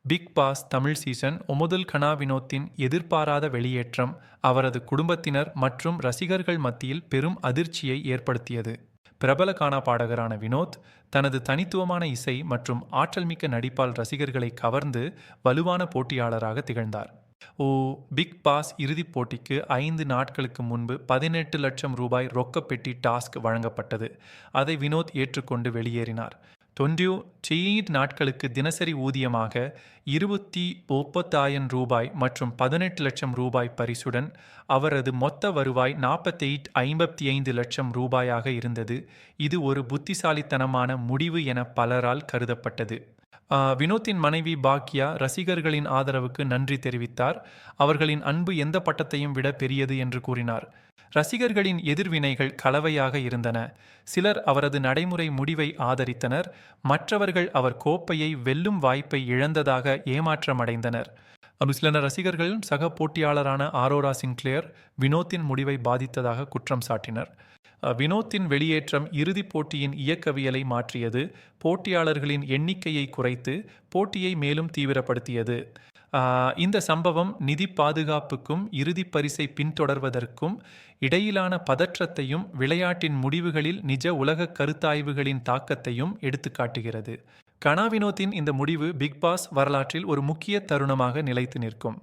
Big pass Tamil season 9 கனா வினோத்தின் எதிர்பாராத வெளியேற்றம் அவரது குடும்பத்தினர் மற்றும் ரசிகர்கள் மத்தியில் பெரும் அதிர்ச்சியை ஏற்படுத்தியது. பிரபல கானா பாடகரான வினோத் தனது தனித்துவமான இசை மற்றும் ஆற்றல்மிக்க நடிப்பால் ரசிகர்களை கவர்ந்து வலுவான போட்டியாளராக திகழ்ந்தார். பிக் பாஸ் இறுதிப் போட்டிக்கு 5 நாட்களுக்கு முன்பு 18 லட்சம் ரூபாய் ரொக்கப்பெட்டி டாஸ்க் வழங்கப்பட்டது. அதை வினோத் ஏற்றுக்கொண்டு வெளியேறினார். 28 நாட்களுக்கு தினசரி ஊதியமாக 29,000 ரூபாய் மற்றும் 18 லட்சம் ரூபாய் பரிசுடன் அவரது மொத்த வருவாய் 55 லட்சம் ரூபாயாக இருந்தது. இது ஒரு புத்திசாலித்தனமான முடிவு என பலரால் கருதப்பட்டது. வினோத்தின் மனைவி பாக்யா ரசிகர்களின் ஆதரவுக்கு நன்றி தெரிவித்தார். அவர்களின் அன்பு எந்த பட்டத்தையும் விட பெரியது என்று கூறினார். ரசிகர்களின் எதிர்வினைகள் கலவையாக இருந்தன. சிலர் அவரது நடைமுறை முடிவை ஆதரித்தனர், மற்றவர்கள் அவர் கோப்பையை வெல்லும் வாய்ப்பை இழந்ததாக ஏமாற்றமடைந்தனர். சில ரசிகர்கள் சக போட்டியாளரான ஆரோரா சின்க்ளேர் வினோத்தின் முடிவை பாதித்ததாக குற்றம் சாட்டினர். வினோத்தின் வெளியேற்றம் இறுதிப் போட்டியின் இயக்கவியலை மாற்றியது, போட்டியாளர்களின் எண்ணிக்கையை குறைத்து போட்டியை மேலும் தீவிரப்படுத்தியது. இந்த சம்பவம் நிதி பாதுகாப்புக்கும் இறுதிப் பரிசை பின்தொடர்வதற்கும் இடையிலான பதற்றத்தையும் விளையாட்டின் முடிவுகளில் நிஜ உலக கருத்தாய்வுகளின் தாக்கத்தையும் எடுத்துக்காட்டுகிறது. கனா வினோத்தின் இந்த முடிவு பிக் பாஸ் வரலாற்றில் ஒரு முக்கிய தருணமாக நிலைத்து நிற்கும்.